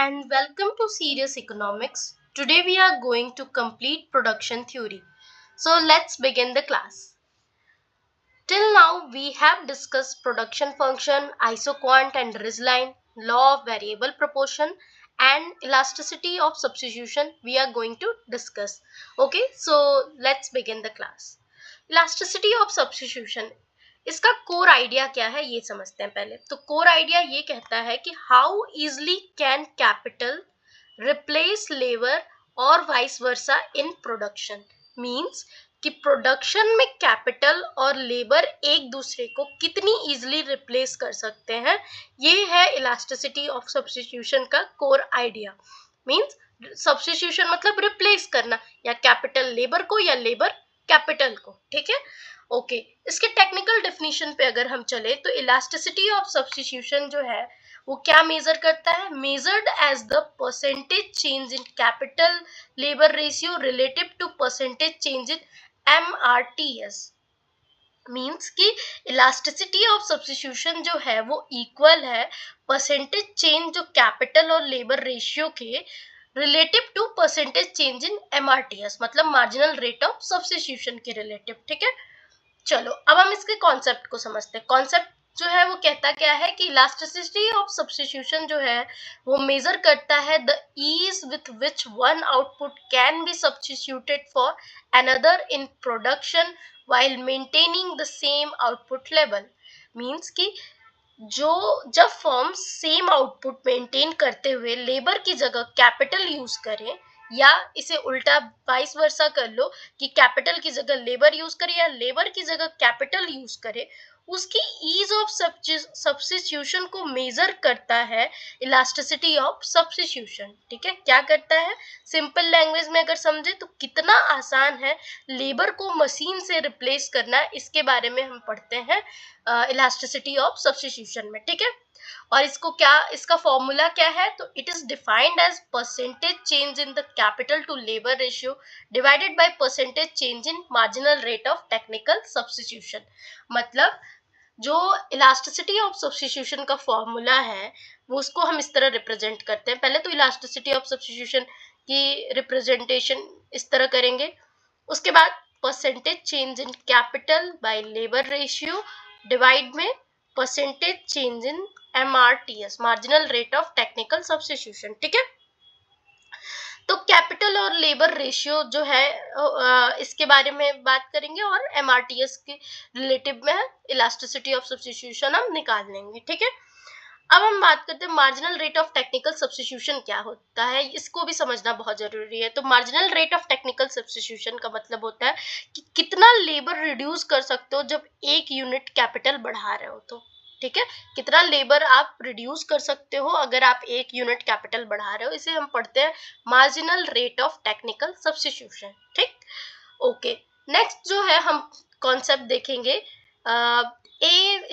and welcome to Serious Economics. Today we are going to complete production theory. So let's begin the class. Till now we have discussed production function, isoquant and Rizline, law of variable proportion and elasticity of substitution we are going to discuss. Okay, so let's begin the class. Elasticity of substitution, इसका core idea क्या है ये समझते हैं पहले. तो core idea ये कहता है कि how easily can capital replace labour और vice versa in production. Means कि प्रोडक्शन में कैपिटल और लेबर एक दूसरे को कितनी इजीली रिप्लेस कर सकते हैं, ये है इलास्टिसिटी ऑफ सब्स्टिट्यूशन का कोर आइडिया. मींस सब्स्टिट्यूशन मतलब रिप्लेस करना, या कैपिटल लेबर को या लेबर कैपिटल को. ठीक है, ओके. इसके टेक्निकल डेफिनेशन पे अगर हम चले तो इलास्टिसिटी ऑफ सब्स्टिट्यूशन जो है वो क्या मेजर करता है? Measured as the percentage change in capital labour ratio relative to percentage change in MRTS. Means कि इलास्टिसिटी ऑफ सब्स्टिट्यूशन जो है वो इक्वल है परसेंटेज चेंज जो कैपिटल और लेबर रेशियो के relative to percentage change in MRTS, मतलब marginal rate of substitution के रिलेटिव. ठीक है, चलो अब हम इसके कॉन्सेप्ट को समझते हैं. कॉन्सेप्ट जो है वो कहता क्या है कि इलास्टिसिटी ऑफ सब्स्टिट्यूशन जो है वो मेजर करता है the ease with which one output can be substituted for another in production while maintaining the same output level. Means कि जो जब फर्म सेम आउटपुट मेंटेन करते हुए लेबर की जगह कैपिटल यूज करें, या इसे उल्टा वाइस वर्सा कर लो कि कैपिटल की जगह लेबर यूज करे या लेबर की जगह कैपिटल यूज करे, उसकी ईज ऑफ सब्स्टिट्यूशन को मेजर करता है इलास्टिसिटी ऑफ सब्स्टिट्यूशन. ठीक है, क्या करता है? सिंपल लैंग्वेज में अगर समझे तो कितना आसान है लेबर को मशीन से रिप्लेस करना, इसके बारे में हम पढ़ते हैं इलास्टिसिटी ऑफ सब्स्टिट्यूशन में. ठीक है, और इसका फॉर्मूला क्या है? तो it is defined as percentage change in the capital to labour ratio divided by percentage change in marginal rate of technical substitution. मतलब जो इलास्टिसिटी ऑफ सब्स्टिट्यूशन का फॉर्मूला है वो उसको हम इस तरह रिप्रेजेंट करते हैं. पहले तो इलास्टिसिटी ऑफ सब्स्टिट्यूशन की रिप्रेजेंटेशन इस तरह करेंगे, उसके बाद percentage change in capital by labour ratio divide में percentage change in MRTS, marginal rate of technical substitution. ठीक है, तो कैपिटल और लेबर रेशियो जो है इसके बारे में बात करेंगे और MRTS के रिलेटिव में इलास्टिसिटी ऑफ सब्स्टिट्यूशन हम निकाल लेंगे. ठीक है, अब हम बात करते हैं marginal rate of technical substitution क्या होता है. इसको भी समझना बहुत जरूरी है. तो marginal rate of technical substitution का मतलब होता है कि कितना लेबर रिड्यूस कर सकते हो जब एक यूनिट कैपिटल बढ़ा रहे हो. तो ठीक है, कितना लेबर आप रिड्यूस कर सकते हो अगर आप एक यूनिट कैपिटल बढ़ा रहे हो, इसे हम पढ़ते हैं marginal rate of technical substitution. ठीक, ओके. नेक्स्ट जो है हम कॉन्सेप्ट देखेंगे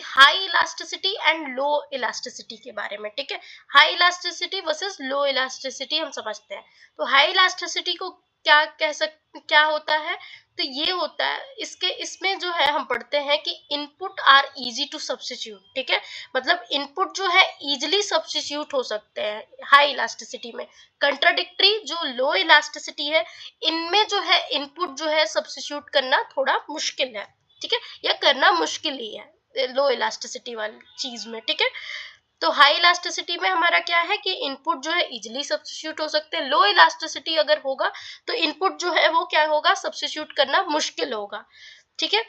high elasticity and low elasticity के बारे में. ठीक है, हाई इलास्टिसिटी वर्सेस लो इलास्टिसिटी हम समझते हैं. तो हाई इलास्टिसिटी को क्या होता है? तो ये होता है इसमें जो है हम पढ़ते हैं कि input are easy to substitute. ठीक है, मतलब इनपुट जो है इजीली सब्स्टिट्यूट हो सकते हैं हाई इलास्टिसिटी में. कंट्राडिक्टरी जो लो इलास्टिसिटी है, इनमें जो है इनपुट जो है सब्स्टिट्यूट करना थोड़ा मुश्किल है. ठीक है, या करना मुश्किल ही है लो इलास्टिसिटी वाली चीज में. ठीक है, तो हाई इलास्टिसिटी में हमारा क्या है कि इनपुट जो है इजीली सब्स्टिट्यूट हो सकते हैं. लो इलास्टिसिटी अगर होगा तो इनपुट जो है वो क्या होगा? सब्स्टिट्यूट करना मुश्किल होगा. ठीक है,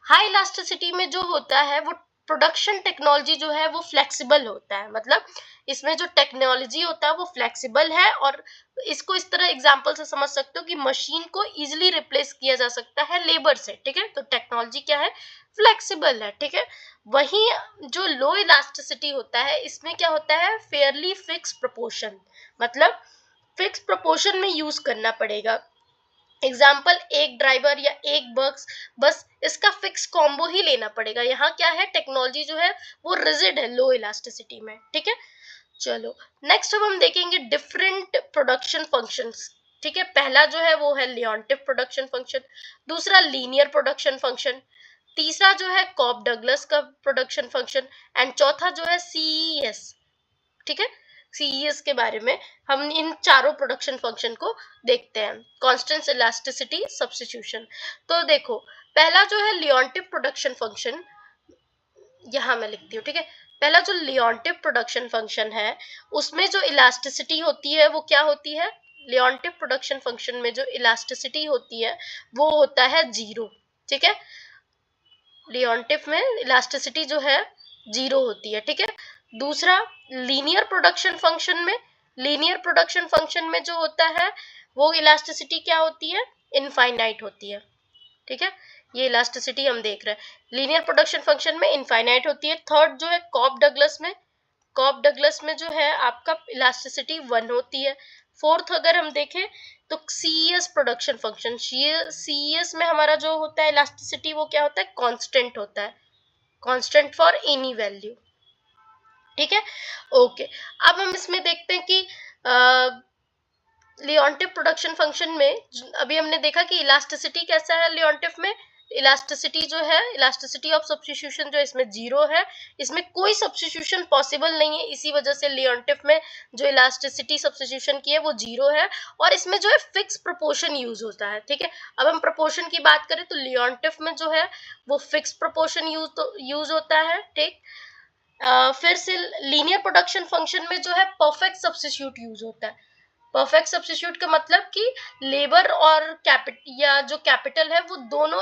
हाई इलास्टिसिटी में जो होता है वो प्रोडक्शन टेक्नोलॉजी जो है वो फ्लेक्सिबल होता है. मतलब इसमें जो टेक्नोलॉजी होता है वो फ्लेक्सिबल है, और इसको इस तरह एग्जांपल से समझ सकते हो कि मशीन को इजीली रिप्लेस किया जा सकता है लेबर से. ठीक है, तो टेक्नोलॉजी क्या है? फ्लेक्सिबल है. ठीक है, वहीं जो लो इलास्टिसिटी होता है इसमें क्या होता है? फेयरली फिक्स प्रोपोर्शन, मतलब फिक्स प्रोपोर्शन में यूज करना पड़ेगा. एग्जाम्पल, एक ड्राइवर या एक बस इसका फिक्स कॉम्बो ही लेना पड़ेगा. यहाँ क्या है? टेक्नोलॉजी जो है वो रिजिड है लो इलास्टिसिटी में. ठीक है, चलो नेक्स्ट अब हम देखेंगे डिफरेंट प्रोडक्शन फंक्शंस. ठीक है, पहला जो है वो है लियोंटिफ प्रोडक्शन फंक्शन, दूसरा लीनियर प्रोडक्शन फंक्शन, तीसरा जो है कॉप डगलस का प्रोडक्शन फंक्शन, एंड चौथा जो है CES. ठीक है, सीईएस के बारे में हम इन चारों प्रोडक्शन फंक्शन को देखते हैं। Constant, elasticity, substitution. तो देखो पहला जो है लियोनटिव प्रोडक्शन फंक्शन, यहाँ मैं लिखती हूँ, ठीक है। पहला जो लियोनटिव प्रोडक्शन फंक्शन है उसमें जो इलास्टिसिटी होती है वो क्या होती है, लियोनटिव प्रोडक्शन फंक्शन में जो इलास्टिसिटी होती है वो होता है 0, ठीक है। लियोनटिव में इलास्टिसिटी जो है 0 होती है, ठीक है। दूसरा लीनियर प्रोडक्शन फंक्शन में, लीनियर प्रोडक्शन फंक्शन में जो होता है वो इलास्टिसिटी क्या होती है, इनफाइनाइट होती है, ठीक है। ये इलास्टिसिटी हम देख रहे हैं लीनियर प्रोडक्शन फंक्शन में इनफाइनाइट होती है। थर्ड जो है कॉप डगलस में, कॉप डगलस में जो है आपका इलास्टिसिटी 1 होती है। फोर्थ अगर हम देखें तो सीईएस प्रोडक्शन फंक्शन, सीईएस में हमारा जो होता है इलास्टिसिटी वो क्या होता है, कांस्टेंट होता है, कांस्टेंट फॉर एनी वैल्यू, ठीक है। ओके, अब हम इसमें देखते हैं कि लियोनटिव प्रोडक्शन फंक्शन में अभी हमने देखा कि इलास्टिसिटी कैसा है लियोनटिव में, इलास्टिसिटी जो है, इलास्टिसिटी ऑफ सब्स्टिट्यूशन जो इसमें 0 है, इसमें कोई सब्स्टिट्यूशन पॉसिबल नहीं है, इसी वजह से लियोनटिव में जो इलास्टिसिटी सब्स्टिट्यूशन की है वो 0 है। और इसमें जो है फिक्स प्रोपोर्शन यूज होता है, ठीक है। अब हम प्रोपोर्शन की बात करें तो लियोनटिव में जो है वो फिक्स प्रोपोर्शन यूज होता है, ठीक। फिर से लीनियर प्रोडक्शन फंक्शन में जो है परफेक्ट सब्स्टिट्यूट यूज होता है। परफेक्ट सब्स्टिट्यूट का मतलब कि लेबर और या जो कैपिटल है वो दोनों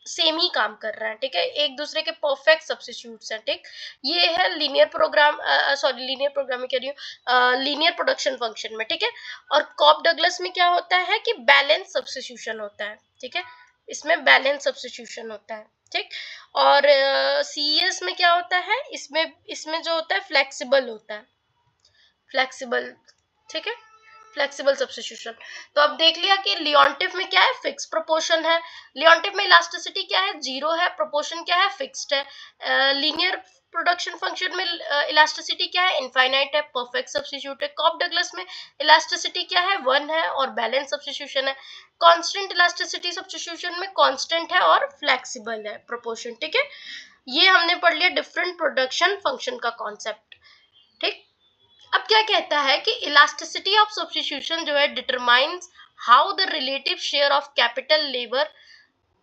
सेम ही काम कर रहे हैं, ठीक है, एक दूसरे के परफेक्ट सब्स्टिट्यूट्स हैं, ठीक। ये है linear program, sorry linear programming कह रही हूँ, लीनियर प्रोडक्शन फंक्शन में, ठीक है। और कॉप डगलस में क्या होता है कि बैलेंस सब्स्टिट्यूशन होता है, ठीक है, इसमें बैलेंस सब्स्टिट्यूशन होता है, ठीक। और सीईएस में क्या होता है, इसमें इसमें जो होता है फ्लेक्सिबल होता है, फ्लेक्सिबल, ठीक है, फ्लेक्सिबल सब्स्टिट्यूशन। तो अब देख लिया कि लियोनटिव में क्या है, फिक्स प्रोपोर्शन है, लियोनटिव में इलास्टिसिटी क्या है, 0 है, प्रोपोर्शन क्या है, फिक्स्ड है। लीनियर प्रोडक्शन फंक्शन में इलास्टिसिटी क्या है, इनफाइनाइट है, परफेक्ट सब्स्टिट्यूट है। कॉप डगलस में इलास्टिसिटी क्या है, 1 है और बैलेंस सब्स्टिट्यूशन है। कांस्टेंट इलास्टिसिटी सब्स्टिट्यूशन में कांस्टेंट है और फ्लेक्सिबल है प्रोपोर्शन, ठीक है। ये हमने पढ़ लिया डिफरेंट प्रोडक्शन फंक्शन का कॉन्सेप्ट, ठीक। अब क्या कहता है कि इलास्टिसिटी ऑफ सब्स्टिट्यूशन जो है determines how the relative share of capital labour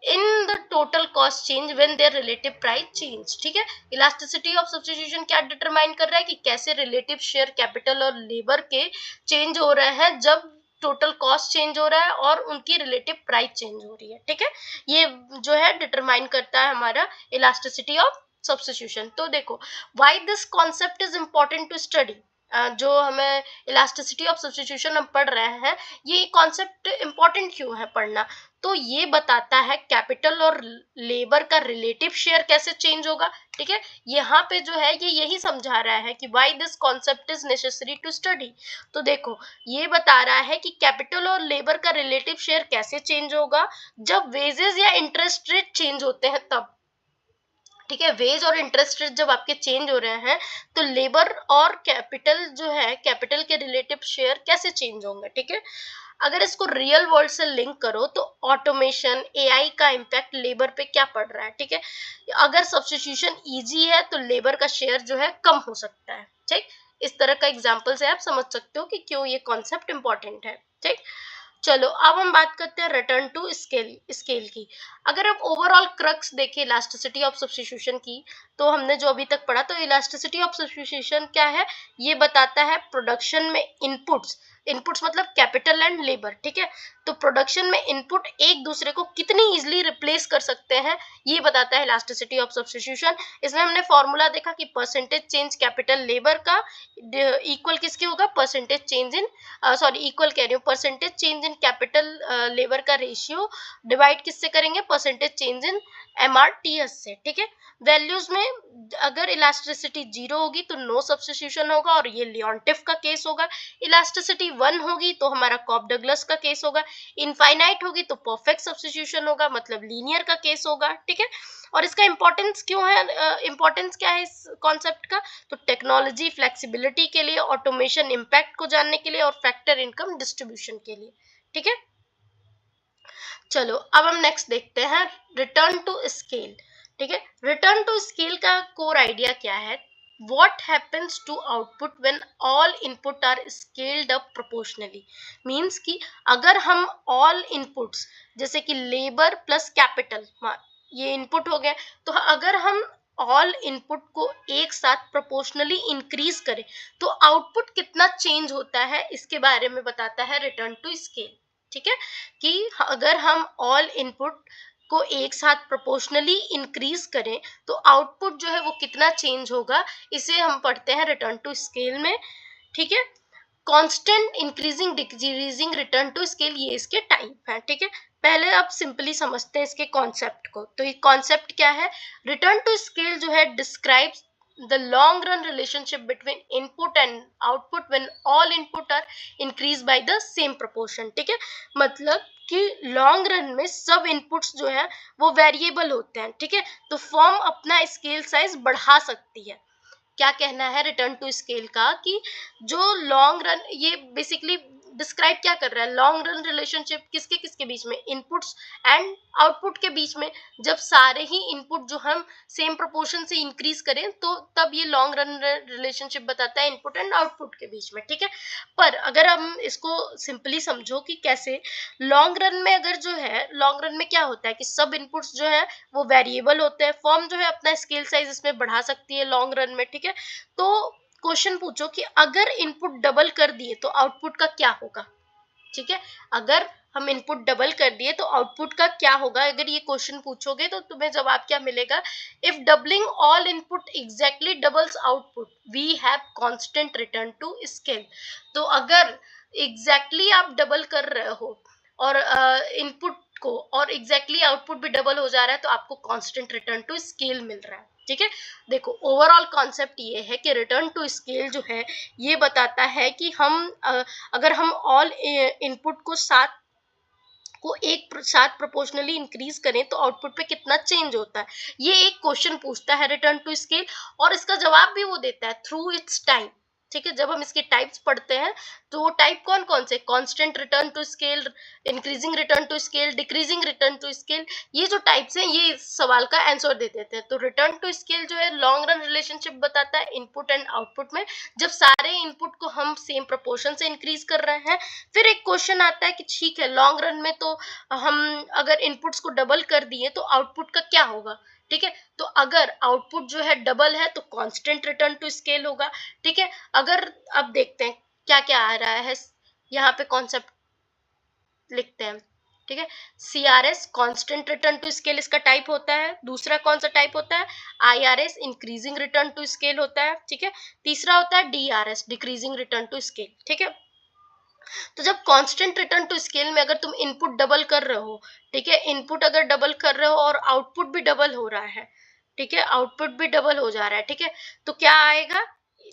in the total cost change when there relative price change, ठीक है। इलास्टिसिटी ऑफ सब्स्टिट्यूशन क्या डिटरमाइन कर रहा है कि कैसे रिलेटिव शेयर कैपिटल और लेबर के चेंज हो रहे हैं जब टोटल कॉस्ट चेंज हो रहा है और उनकी रिलेटिव प्राइस चेंज हो रही है, ठीक है। ये जो है डिटरमाइन करता है हमारा इलास्टिसिटी ऑफ सब्स्टिट्यूशन। तो देखो why this concept is important to study, जो हमें इलास्टिसिटी ऑफ सब्स्टिट्यूशन हम पढ़ रहे हैं ये कॉन्सेप्ट इंपॉर्टेंट क्यों है पढ़ना, तो ये बताता है कैपिटल और लेबर का रिलेटिव शेयर कैसे चेंज होगा, ठीक है। यहाँ पे जो है ये यही समझा रहा है कि why this concept is necessary to study. तो देखो ये बता रहा है कि कैपिटल और लेबर का रिलेटिव शेयर कैसे चेंज होगा जब वेजेस या इंटरेस्ट रेट चेंज होते हैं तब, ठीक है। वेज और इंटरेस्ट रेट जब आपके चेंज हो रहे हैं तो लेबर और कैपिटल जो है, कैपिटल के रिलेटिव शेयर कैसे चेंज होंगे, ठीक है। अगर इसको रियल वर्ल्ड से लिंक करो तो ऑटोमेशन, एआई का इम्पैक्ट लेबर पे क्या पड़ रहा है, ठीक है। अगर सब्स्टिट्यूशन इजी है तो लेबर का शेयर जो है कम हो सकता है, ठीक। इस तरह का एग्जांपल से आप समझ सकते हो कि क्यों ये कॉन्सेप्ट इंपॉर्टेंट है, ठीक। चलो अब हम बात करते हैं रिटर्न टू स्केल की। अगर हम ओवरऑल क्रक्स देखें इलास्टिसिटी ऑफ सब्स्टिट्यूशन की, तो हमने जो अभी तक पढ़ा तो इलास्टिसिटी ऑफ सब्स्टिट्यूशन क्या है, ये बताता है प्रोडक्शन में इनपुट्स, इनपुट्स मतलब कैपिटल एंड लेबर, ठीक है। तो प्रोडक्शन में इनपुट एक दूसरे को कितनी इजीली रिप्लेस कर सकते हैं ये बताता है इलास्टिसिटी ऑफ सब्स्टिट्यूशन। इसमें हमने फॉर्मूला देखा कि परसेंटेज चेंज कैपिटल लेबर का इक्वल किसके होगा, परसेंटेज चेंज इन, सॉरी इक्वल कह रही हूँ, percentage change in capital labour का रेशियो डिवाइड किससे करेंगे, परसेंटेज चेंज इन एमआरटीएस से, ठीक है। वैल्यूज में अगर इलास्टिसिटी 0 होगी तो नो सब्स्टिट्यूशन होगा और ये लियोनटिव का केस होगा। इलास्टिसिटी 1 होगी तो हमारा कॉप डगलस का केस होगा। इनफाइनाइट होगी तो परफेक्ट सब्स्टिट्यूशन होगा, मतलब लीनियर का केस होगा, ठीक है। और इसका इंपॉर्टेंस क्यों है, इंपॉर्टेंस क्या है इस कॉन्सेप्ट का, तो टेक्नोलॉजी फ्लेक्सिबिलिटी के लिए, ऑटोमेशन इम्पैक्ट को जानने के लिए और फैक्टर इनकम डिस्ट्रीब्यूशन के लिए, ठीक है। चलो अब हम नेक्स्ट देखते हैं रिटर्न टू स्केल, ठीक है। रिटर्न टू स्केल का कोर आइडिया क्या है, what happens to output when all input are scaled up proportionally? Means कि अगर हम all inputs जैसे कि लेबर प्लस कैपिटल ये इनपुट हो गया, तो अगर हम ऑल इनपुट को एक साथ प्रोपोर्शनली इंक्रीज करें तो आउटपुट कितना चेंज होता है, इसके बारे में बताता है रिटर्न टू स्केल। ठीक है, कि अगर हम ऑल इनपुट को एक साथ प्रोपोर्शनली इंक्रीज करें तो आउटपुट जो है वो कितना चेंज होगा, इसे हम पढ़ते हैं रिटर्न टू स्केल में। ठीक है, constant increasing decreasing return to scale, ये इसके टाइप है। ठीक है, पहले आप सिंपली समझते हैं इसके कॉन्सेप्ट को। तो ये कॉन्सेप्ट क्या है, रिटर्न टू स्केल जो है describes the long run relationship between input and output when all input are increased by the same proportion। ठीक है, मतलब कि लॉन्ग रन में सब इनपुट्स जो है वो वेरिएबल होते हैं। ठीक है, तो फॉर्म अपना स्केल साइज बढ़ा सकती है। क्या कहना है रिटर्न टू स्केल का, कि जो लॉन्ग रन, ये बेसिकली डिस्क्राइब क्या कर रहा है, लॉन्ग रन रिलेशनशिप किसके किसके बीच में, इनपुट्स एंड आउटपुट के बीच में। जब सारे ही इनपुट जो हम सेम प्रोपोर्शन से इंक्रीज करें तो तब ये लॉन्ग रन रिलेशनशिप बताता है इनपुट एंड आउटपुट के बीच में। ठीक है, पर अगर हम इसको सिंपली समझो कि कैसे, लॉन्ग रन में अगर जो है, लॉन्ग रन में क्या होता है कि सब इनपुट्स जो है वो वेरिएबल होते हैं, फॉर्म जो है अपना स्केल साइज इसमें बढ़ा सकती है लॉन्ग रन में। ठीक है, तो क्वेश्चन पूछो कि अगर इनपुट डबल कर दिए तो आउटपुट का क्या होगा। ठीक है, अगर हम इनपुट डबल कर दिए तो आउटपुट का क्या होगा, अगर ये क्वेश्चन पूछोगे तो तुम्हें जवाब क्या मिलेगा, if doubling all input exactly doubles output we have constant return to scale. तो अगर एग्जैक्टली आप डबल कर रहे हो और इनपुट को, और एग्जैक्टली आउटपुट भी डबल हो जा रहा है, तो आपको कांस्टेंट रिटर्न टू स्केल मिल रहा है। ठीक है, देखो ओवरऑल कॉन्सेप्ट ये है कि रिटर्न टू स्केल जो है ये बताता है कि हम अगर हम ऑल इनपुट को एक साथ प्रोपोर्शनली इंक्रीज करें तो आउटपुट पे कितना चेंज होता है, ये एक क्वेश्चन पूछता है रिटर्न टू स्केल, और इसका जवाब भी वो देता है थ्रू इट्स टाइम। ठीक है, जब हम इसके टाइप्स पढ़ते हैं तो वो टाइप कौन कौन से, constant return to scale, increasing return to scale, decreasing return to scale, ये जो टाइप्स हैं ये इस सवाल का आंसर दे देते हैं। तो रिटर्न टू स्केल जो है लॉन्ग रन रिलेशनशिप बताता है इनपुट एंड आउटपुट में, जब सारे इनपुट को हम सेम प्रोपोर्शन से इंक्रीज कर रहे हैं। फिर एक क्वेश्चन आता है कि ठीक है, लॉन्ग रन में तो हम अगर इनपुट्स को डबल कर दिए तो आउटपुट का क्या होगा। ठीक है, तो अगर आउटपुट जो है डबल है तो कांस्टेंट रिटर्न टू स्केल होगा। ठीक है, अगर अब देखते हैं क्या क्या आ रहा है, यहाँ पे कॉन्सेप्ट लिखते हैं। ठीक है, CRS constant return to scale इसका टाइप होता है। दूसरा कौन सा टाइप होता है, IRS increasing return to scale होता है। ठीक है, तीसरा होता है DRS decreasing return to scale. ठीक है, तो जब कांस्टेंट रिटर्न टू स्केल में अगर तुम इनपुट डबल कर रहे हो, ठीक है, इनपुट अगर डबल कर रहे हो और आउटपुट भी डबल हो रहा है, ठीक है, आउटपुट भी डबल हो जा रहा है, ठीक है, तो क्या आएगा,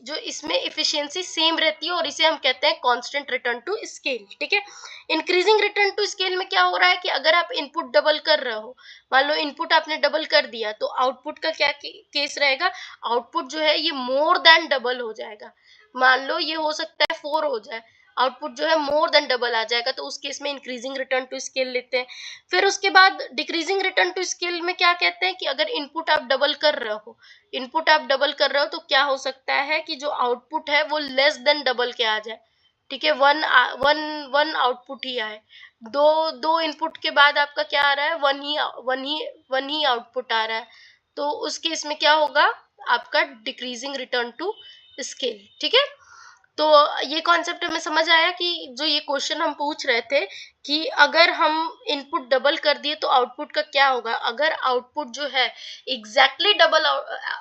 जो इसमें इफिशियंसी सेम रहती है और इसे हम कहते हैं कांस्टेंट रिटर्न टू स्केल। ठीक है, इंक्रीजिंग रिटर्न टू स्केल में क्या हो रहा है कि अगर आप इनपुट डबल कर रहे हो, मान लो इनपुट आपने डबल कर दिया, तो आउटपुट का क्या केस रहेगा, आउटपुट जो है ये मोर देन डबल हो जाएगा। मान लो ये हो सकता है 4 हो जाए, आउटपुट जो है मोर देन डबल आ जाएगा, तो उस केस में इंक्रीजिंग रिटर्न टू स्केल लेते हैं। फिर उसके बाद डिक्रीजिंग रिटर्न टू स्केल में क्या कहते हैं कि अगर इनपुट आप डबल कर रहे हो, इनपुट आप डबल कर रहे हो, तो क्या हो सकता है कि जो आउटपुट है वो लेस देन डबल के आ जाए। ठीक है, वन आउटपुट ही आए, दो दो इनपुट के बाद आपका क्या आ रहा है, वन ही आउटपुट आ रहा है, तो उस केस में क्या होगा, आपका डिक्रीजिंग रिटर्न टू स्केल। ठीक है, तो ये कॉन्सेप्ट हमें समझ आया कि जो ये क्वेश्चन हम पूछ रहे थे कि अगर हम इनपुट डबल कर दिए तो आउटपुट का क्या होगा, अगर आउटपुट जो है एग्जैक्टली डबल,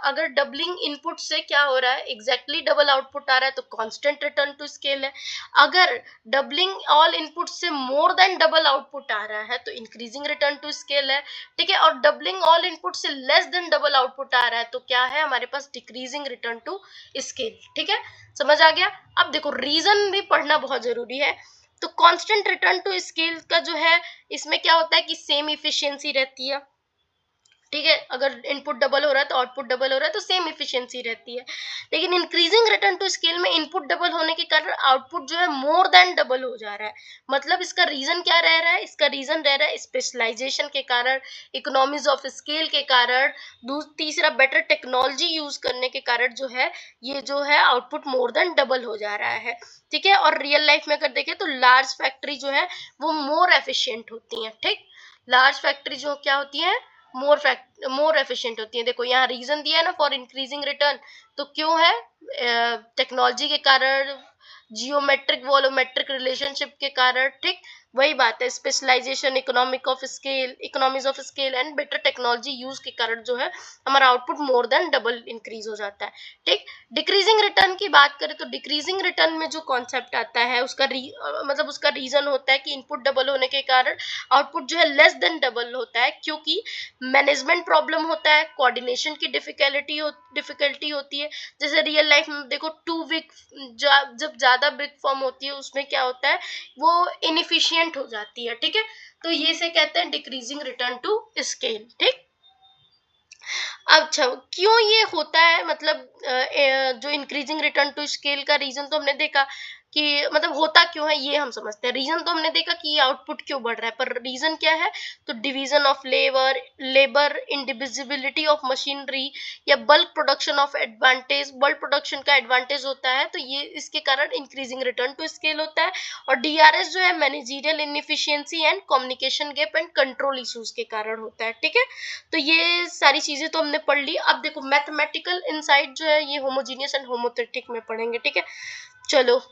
अगर डबलिंग इनपुट से क्या हो रहा है, एग्जैक्टली डबल आउटपुट आ रहा है तो कांस्टेंट रिटर्न टू स्केल है। अगर डबलिंग ऑल इनपुट से मोर देन डबल आउटपुट आ रहा है तो इंक्रीजिंग रिटर्न टू स्केल है। ठीक है, और डबलिंग ऑल इनपुट से लेस देन डबल आउटपुट आ रहा है तो क्या है, हमारे पास डिक्रीजिंग रिटर्न टू स्केल। ठीक है, समझ आ गया। अब देखो रीजन भी पढ़ना बहुत जरूरी है। तो कांस्टेंट रिटर्न टू स्केल का जो है, इसमें क्या होता है कि सेम इफिशियंसी रहती है। ठीक है, अगर इनपुट डबल हो रहा है तो आउटपुट डबल हो रहा है, तो सेम इफिशियंसी रहती है। लेकिन इंक्रीजिंग रिटर्न टू स्केल में इनपुट डबल होने के कारण आउटपुट जो है मोर देन डबल हो जा रहा है। मतलब इसका रीजन क्या रह रहा है? इसका रीजन रह रहा है स्पेशलाइजेशन के कारण, इकोनॉमीज ऑफ स्केल के कारण, तीसरा बेटर टेक्नोलॉजी यूज करने के कारण जो है ये जो है आउटपुट मोर देन डबल हो जा रहा है। ठीक है, और रियल लाइफ में अगर देखें तो लार्ज फैक्ट्री जो है वो मोर एफिशिएंट होती है। ठीक, लार्ज फैक्ट्री जो क्या होती है, मोर एफिशिएंट होती है। देखो यहाँ रीजन दिया है ना फॉर इंक्रीजिंग रिटर्न, तो क्यों है? टेक्नोलॉजी के कारण, जियोमेट्रिक वॉल्यूमेट्रिक रिलेशनशिप के कारण। ठीक, वही बात है, specialisation, economies of scale and better technology use के कारण जो है हमारा output more than double increase हो जाता है। ठीक, डिक्रीजिंग रिटर्न की बात करें तो डिक्रीजिंग रिटर्न में जो कॉन्सेप्ट आता है उसका मतलब उसका रीजन होता है कि इनपुट डबल होने के कारण आउटपुट जो है लेस देन डबल होता है, क्योंकि मैनेजमेंट प्रॉब्लम होता है, कोऑर्डिनेशन की डिफिकल्टी होती है। जैसे रियल लाइफ में देखो, टू वीक जब ज्यादा बिग फॉर्म होती है उसमें क्या होता है, वो इनएफिशिएंट हो जाती है। ठीक है, तो ये से कहते हैं डिक्रीजिंग रिटर्न टू स्केल। ठीक, अच्छा क्यों ये होता है? मतलब जो इंक्रीजिंग रिटर्न टू स्केल का रीजन तो हमने देखा कि मतलब होता क्यों है, ये हम समझते हैं। रीजन तो हमने देखा कि ये आउटपुट क्यों बढ़ रहा है, पर रीजन क्या है? तो division of labour indivisibility of machinery, या bulk production of advantage, bulk production का एडवांटेज होता है, तो ये इसके कारण इंक्रीजिंग रिटर्न टू स्केल होता है। और डीआरएस जो है managerial inefficiency and communication gap and control issues के कारण होता है। ठीक है, तो ये सारी चीजें तो हमने पढ़ ली। अब देखो मैथमेटिकल इनसाइट जो है ये होमोजीनियस एंड होमोथेटिक में पढ़ेंगे। ठीक है, चलो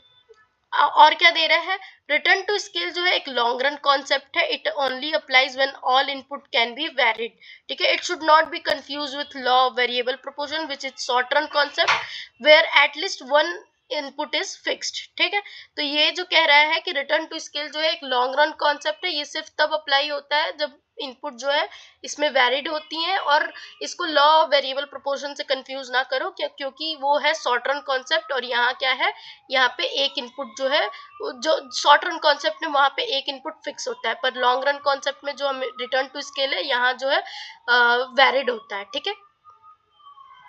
और क्या दे रहा है? रिटर्न टू स्केल जो है एक लॉन्ग रन कॉन्सेप्ट है। It only applies when all input can be varied. ठीक है, it should not be confuse with law of variable proportion which is short run concept where at least one input is fixed. ठीक है, तो ये जो कह रहा है कि रिटर्न टू स्केल जो है एक लॉन्ग रन कॉन्सेप्ट है, ये सिर्फ तब अप्लाई होता है जब इनपुट जो है इसमें वैरिड होती हैं, और इसको लॉ ऑफ वेरिएबल प्रोपोर्शन से कंफ्यूज ना करो क्योंकि वो है शॉर्ट रन कॉन्सेप्ट। और यहाँ क्या है, यहाँ पे एक इनपुट जो है, जो शॉर्ट रन कॉन्सेप्ट में वहां पे एक इनपुट फिक्स होता है, पर लॉन्ग रन कॉन्सेप्ट में जो हम रिटर्न टू स्केल है यहाँ जो है वैरिड होता है। ठीक है,